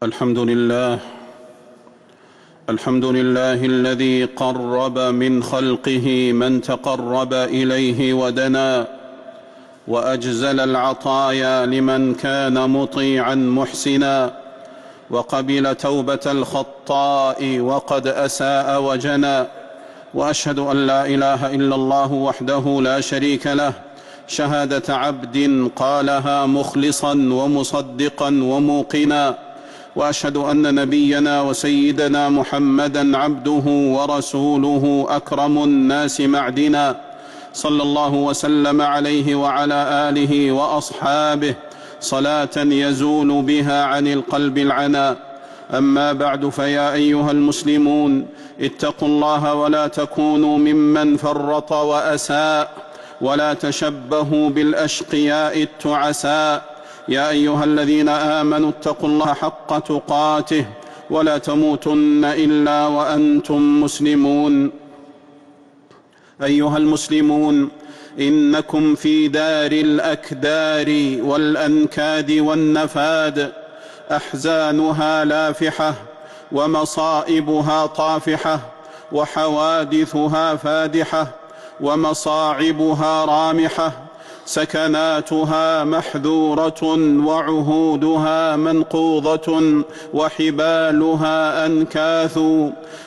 الحمد لله الذي قرب من خلقه من تقرب إليه ودنا، وأجزل العطايا لمن كان مطيعا محسنا، وقبل توبة الخطاء وقد أساء وجنى. وأشهد أن لا إله إلا الله وحده لا شريك له، شهادة عبد قالها مخلصا ومصدقا وموقنا. وأشهد أن نبينا وسيدنا محمدًا عبده ورسوله أكرم الناس معدنا، صلى الله وسلم عليه وعلى آله وأصحابه صلاة يزول بها عن القلب العنا. أما بعد، فيا أيها المسلمون، اتقوا الله ولا تكونوا ممن فرط وأساء، ولا تشبهوا بالأشقياء التعساء. يا أيها الذين آمنوا اتقوا الله حق تقاته ولا تموتن إلا وأنتم مسلمون. أيها المسلمون، إنكم في دار الأكدار والأنكاد والنفاد، أحزانها لافحة ومصائبها طافحة، وحوادثها فادحة ومصاعبها رامحة، سكناتها محذورة وعهودها منقوضة وحبالها أنكاث،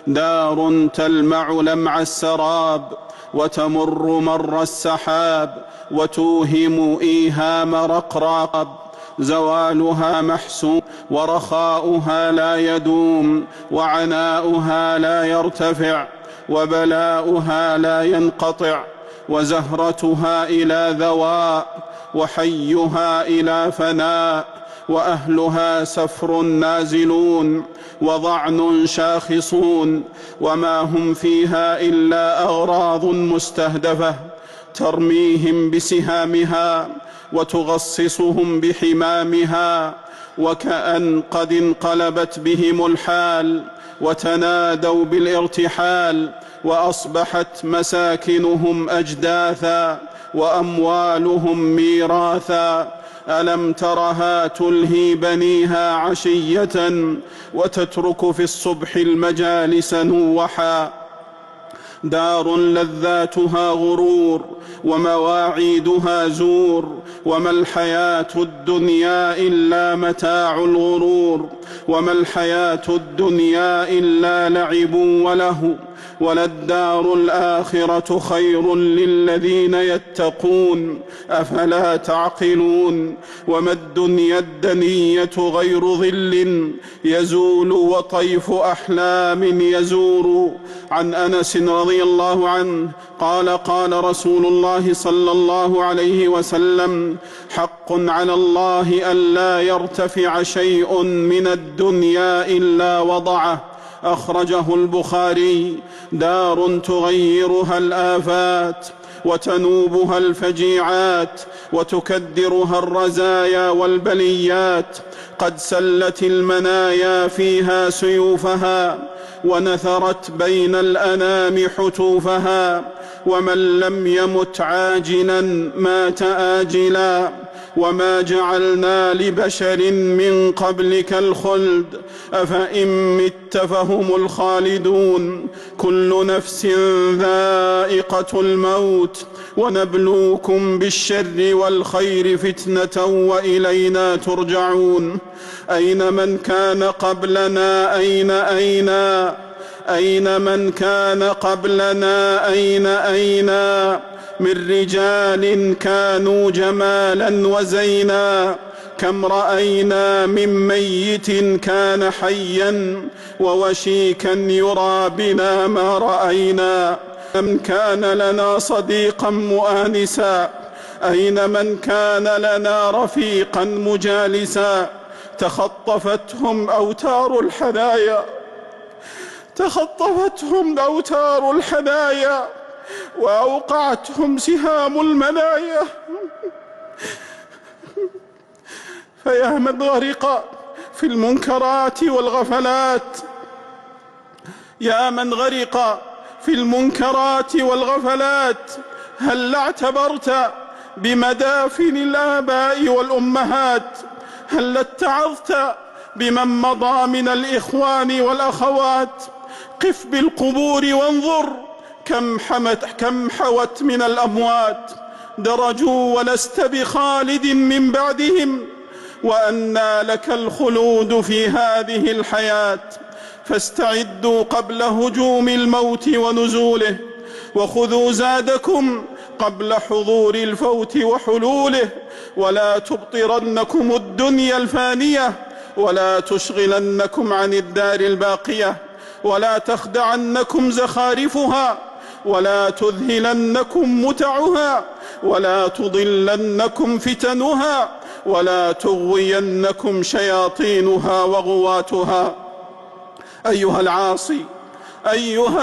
دار تلمع لمع السراب وتمر مر السحاب، وتوهم إيهام رقراق، زوالها محسوم ورخاؤها لا يدوم، وعناؤها لا يرتفع، وبلاؤها لا ينقطع، وزهرتها إلى ذواء، وحيها إلى فناء، وأهلها سفر نازلون وضعن شاخصون، وما هم فيها إلا أغراض مستهدفة ترميهم بسهامها وتغصصهم بحمامها، وكأن قد انقلبت بهم الحال وتنادوا بالارتحال، وأصبحت مساكنهم أجداثا وأموالهم ميراثا. ألم ترها تلهي بنيها عشية وتترك في الصبح المجالس نوحا، دار لذاتها غرور ومواعيدها زور، وما الحياة الدنيا إلا متاع الغرور، وما الحياة الدنيا إلا لعب وله، وللدار الآخرة خير للذين يتقون، أفلا تعقلون؟ وما الدنيا الدنية غير ظل يزول وطيف أحلام يزور. عن أنس رضي الله عنه قال: قال رسول الله صلى الله عليه وسلم: حق على الله ألا يرتفع شيء من الدنيا إلا وضعه. أخرجه البخاري. دار تغيرها الآفات وتنوبها الفجيعات وتكدرها الرزايا والبليات، قد سلت المنايا فيها سيوفها ونثرت بين الأنام حتوفها، ومن لم يمت عاجلا مات آجلا، وما جعلنا لبشر من قبلك الخلد أفإن مت فهم الخالدون. كل نفس ذائقة الموت، ونبلوكم بالشر والخير فتنة وإلينا ترجعون. أين من كان قبلنا؟ أين من كان قبلنا؟ أين من رجال كانوا جمالا وزينا؟ كم رأينا من ميت كان حيا ووشيكا يرى بنا ما رأينا. من كان لنا صديقا مؤانسا؟ أين من كان لنا رفيقا مجالسا؟ تخطفتهم أوتار الحنايا وأوقعتهم سهام المنايا. فيا من غرق في المنكرات والغفلات، يا من غرق في المنكرات والغفلات، هل اعتبرت بمدافن الآباء والأمهات؟ هل اتعظت بمن مضى من الإخوان والأخوات. قف بالقبور وانظر كم حوت من الأموات، درجوا ولست بخالد من بعدهم، وأنى لك الخلود في هذه الحياة. فاستعدوا قبل هجوم الموت ونزوله، وخذوا زادكم قبل حضور الفوت وحلوله. ولا تبطرنكم الدنيا الفانية، ولا تشغلنكم عن الدار الباقية، ولا تخدعنكم زخارفها، ولا تذهلنكم متعها، ولا تضلنكم فتنها، ولا تغوينكم شياطينها وغواتها. أيها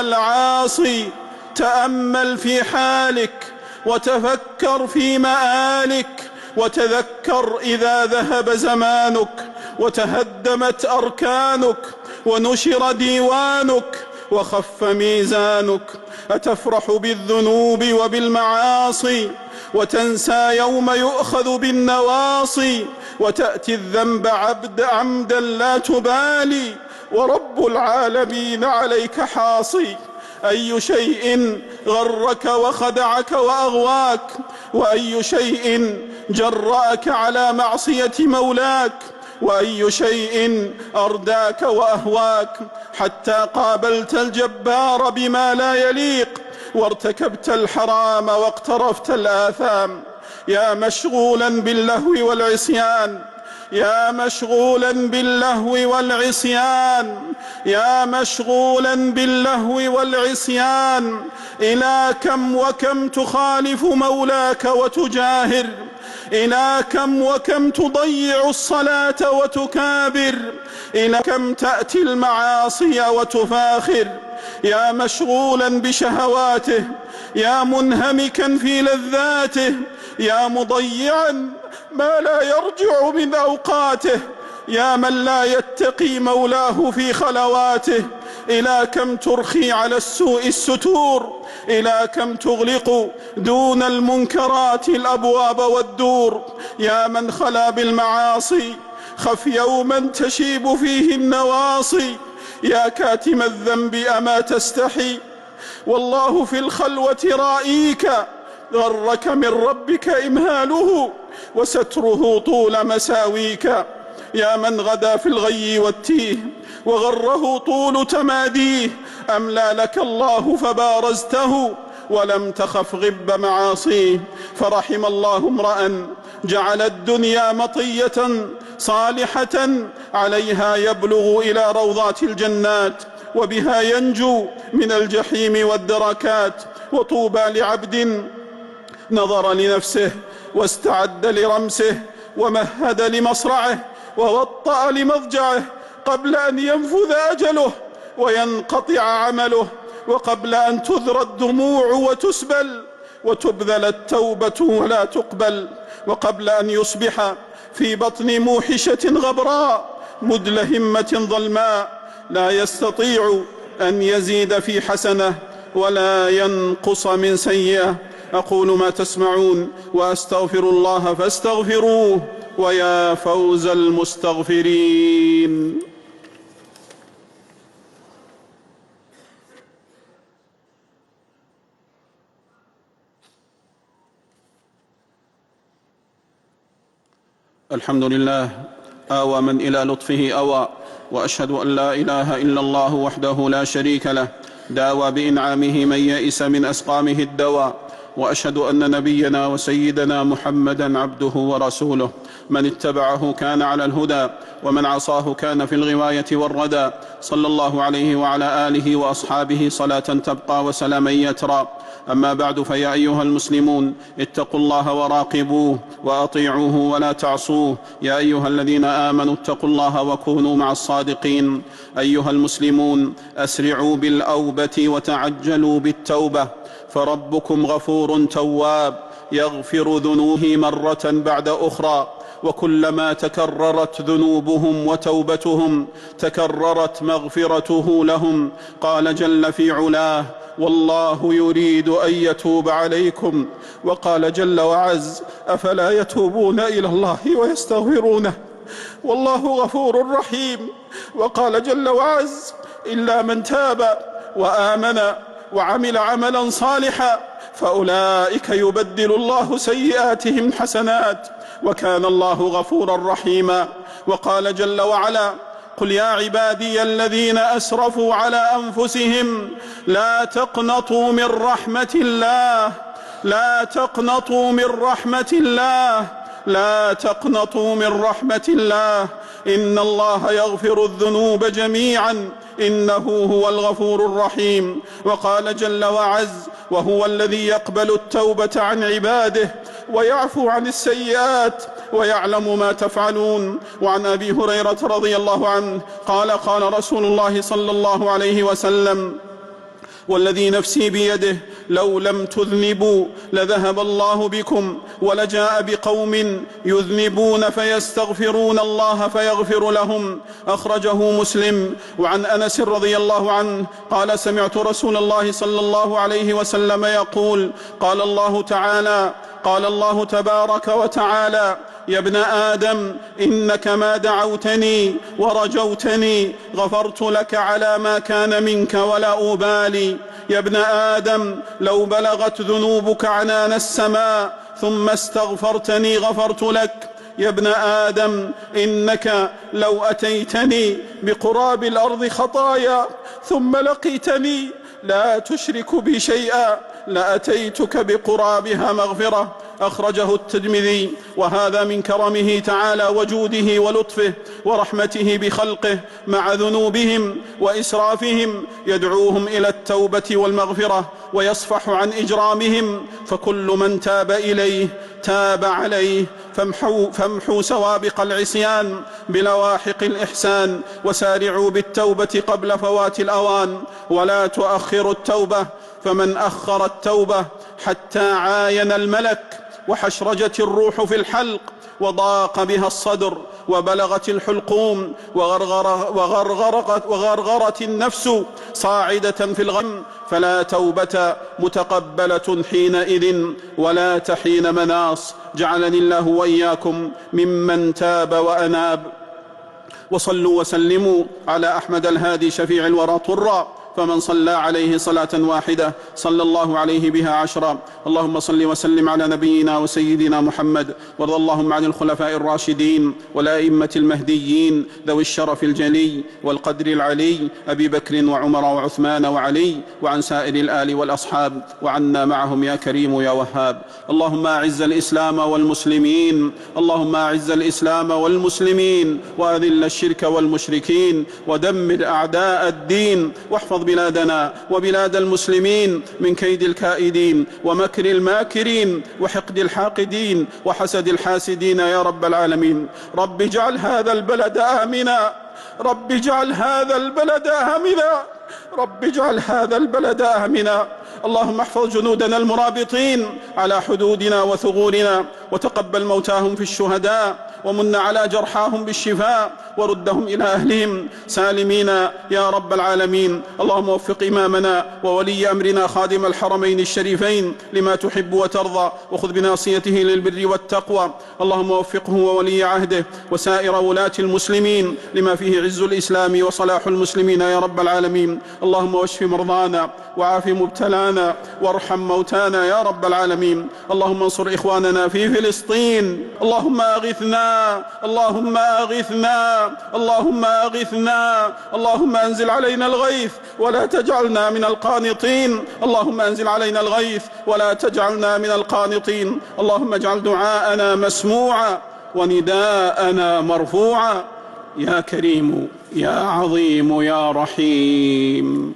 العاصي تأمل في حالك، وتفكر في مآلك، وتذكر إذا ذهب زمانك، وتهدمت أركانك، ونشر ديوانك، وخف ميزانك، أتفرح بالذنوب وبالمعاصي، وتنسى يوم يؤخذ بالنواصي، وتأتي الذنب عمدا لا تبالي، ورب العالمين عليك حاصي. أي شيء غرك وخدعك وأغواك، وأي شيء جرأك على معصية مولاك، وأي شيء أرداك وأهواك، حتى قابلت الجبار بما لا يليق، وارتكبت الحرام واقترفت الآثام. يا مشغولا باللهو والعصيان، يا مشغولا باللهو والعصيان، يا مشغولا باللهو والعصيان، إلى كم وكم تخالف مولاك وتجاهر، إلى كم وكم تضيع الصلاة وتكابر، إلى كم تأتي المعاصي وتفاخر. يا مشغولا بشهواته، يا منهمكا في لذاته، يا مضيعا ما لا يرجع من أوقاته، يا من لا يتقي مولاه في خلواته. إلى كم ترخي على السوء الستور، إلى كم تغلق دون المنكرات الأبواب والدور. يا من خلا بالمعاصي، خف يوما تشيب فيه النواصي. يا كاتم الذنب أما تستحي، والله في الخلوة رائيك، غرك من ربك إمهاله، وستره طول مساويك. يا من غدا في الغي والتيه، وغره طول تماديه، أملى لك الله فبارزته، ولم تخف غب معاصيه. فرحم الله امرأ جعل الدنيا مطية صالحة، عليها يبلغ إلى روضات الجنات، وبها ينجو من الجحيم والدركات. وطوبى لعبد نظر لنفسه، واستعد لرمسه، ومهد لمصرعه، ووطأ لمضجعه، قبل أن ينفذ أجله وينقطع عمله، وقبل أن تذرى الدموع وتسبل، وتبذل التوبة ولا تقبل، وقبل أن يصبح في بطن موحشة غبراء مدلهمة ظلماء، لا يستطيع أن يزيد في حسنة ولا ينقص من سيئة. أقول ما تسمعون، وأستغفر الله فاستغفروه، ويا فوز المستغفرين. الحمد لله، آوى من إلى لطفه أوى، وأشهد أن لا إله إلا الله وحده لا شريك له، داوى بإنعامه من يئس من أسقامه الدواء. وأشهد أن نبينا وسيدنا محمدًا عبده ورسوله، من اتبعه كان على الهدى، ومن عصاه كان في الغواية والردى. صلى الله عليه وعلى آله وأصحابه صلاة تبقى وسلاما يترى. أما بعد، فيا أيها المسلمون، اتقوا الله وراقبوه، وأطيعوه ولا تعصوه. يا أيها الذين آمنوا اتقوا الله وكونوا مع الصادقين. أيها المسلمون، أسرعوا بالأوبة وتعجلوا بالتوبة، فربكم غفور تواب، يغفر ذنوبه مرة بعد أخرى، وكلما تكررت ذنوبهم وتوبتهم تكررت مغفرته لهم. قال جل في علاه: والله يريد أن يتوب عليكم. وقال جل وعز: أفلا يتوبون إلى الله ويستغفرونه والله غفور رحيم. وقال جل وعز: إلا من تاب وآمن وعمل عملا صالحا فأولئك يبدل الله سيئاتهم حسنات وكان الله غفورا رحيما. وقال جل وعلا: قل يا عبادي الذين أسرفوا على أنفسهم لا تقنطوا من رحمة الله، لا تقنطوا من رحمة الله، لا تقنطوا من رحمة الله، إن الله يغفر الذنوب جميعا إنه هو الغفور الرحيم. وقال جل وعز: وهو الذي يقبل التوبة عن عباده ويعفو عن السيئات ويعلم ما تفعلون. وعن أبي هريرة رضي الله عنه قال: قال رسول الله صلى الله عليه وسلم: والذي نفسي بيده لو لم تذنبوا لذهب الله بكم ولجاء بقوم يذنبون فيستغفرون الله فيغفر لهم. أخرجه مسلم. وعن أنس رضي الله عنه قال: سمعت رسول الله صلى الله عليه وسلم يقول: قال الله تبارك وتعالى: يا ابن آدم إنك ما دعوتني ورجوتني غفرت لك على ما كان منك ولا أبالي. يا ابن آدم لو بلغت ذنوبك عنان السماء ثم استغفرتني غفرت لك. يا ابن آدم إنك لو أتيتني بقراب الأرض خطايا ثم لقيتني لا تشرك بي شيئا لأتيتك بقرابها مغفرة. أخرجه الترمذي. وهذا من كرمه تعالى وجوده ولطفه ورحمته بخلقه مع ذنوبهم وإسرافهم، يدعوهم إلى التوبة والمغفرة ويصفح عن إجرامهم، فكل من تاب إليه تاب عليه. فامحوا سوابق العصيان بلواحق الإحسان وسارعوا بالتوبة قبل فوات الأوان، ولا تؤخروا التوبة، فمن أخر التوبة حتى عاين الملك وحشرجت الروح في الحلق وضاق بها الصدر وبلغت الحلقوم وغرغرت النفس صاعدة في الغم، فلا توبة متقبلة حينئذ ولا تحين مناص. جعلني الله وإياكم ممن تاب وأناب. وصلوا وسلموا على أحمد الهادي شفيع الورى طرا، فمن صلى عليه صلاة واحدة صلى الله عليه بها عشرا. اللهم صل وسلم على نبينا وسيدنا محمد، وارض اللهم عن الخلفاء الراشدين والأئمة المهديين ذوي الشرف الجلي والقدر العلي، أبي بكر وعمر وعثمان وعلي، وعن سائر الآل والأصحاب، وعنا معهم يا كريم يا وهاب. اللهم أعز الإسلام والمسلمين، اللهم أعز الإسلام والمسلمين، وأذل الشرك والمشركين، ودمر أعداء الدين، واحفظ بلادنا وبلاد المسلمين من كيد الكائدين ومكر الماكرين وحقد الحاقدين وحسد الحاسدين يا رب العالمين. رب اجعل هذا البلد آمنا، رب اجعل هذا البلد آمنا، رب اجعل هذا البلد آمنا. اللهم احفظ جنودنا المرابطين على حدودنا وثغورنا، وتقبل موتاهم في الشهداء، ومن على جرحاهم بالشفاء، وردهم إلى أهلهم سالمين يا رب العالمين. اللهم وفق إمامنا وولي أمرنا خادم الحرمين الشريفين لما تحب وترضى، وخذ بناصيته للبر والتقوى. اللهم وفقه وولي عهده وسائر ولاة المسلمين لما فيه عز الإسلام وصلاح المسلمين يا رب العالمين. اللهم واشف مرضانا وعاف مبتلانا وارحم موتانا يا رب العالمين. اللهم انصر إخواننا في فلسطين. اللهم أغثنا، اللهم أغثنا، اللهم أغثنا، اللهم أنزل علينا الغيث ولا تجعلنا من القانطين، اللهم أنزل علينا الغيث ولا تجعلنا من القانطين. اللهم اجعل دعاءنا مسموعا ونداءنا مرفوعا، يا كريم يا عظيم يا رحيم.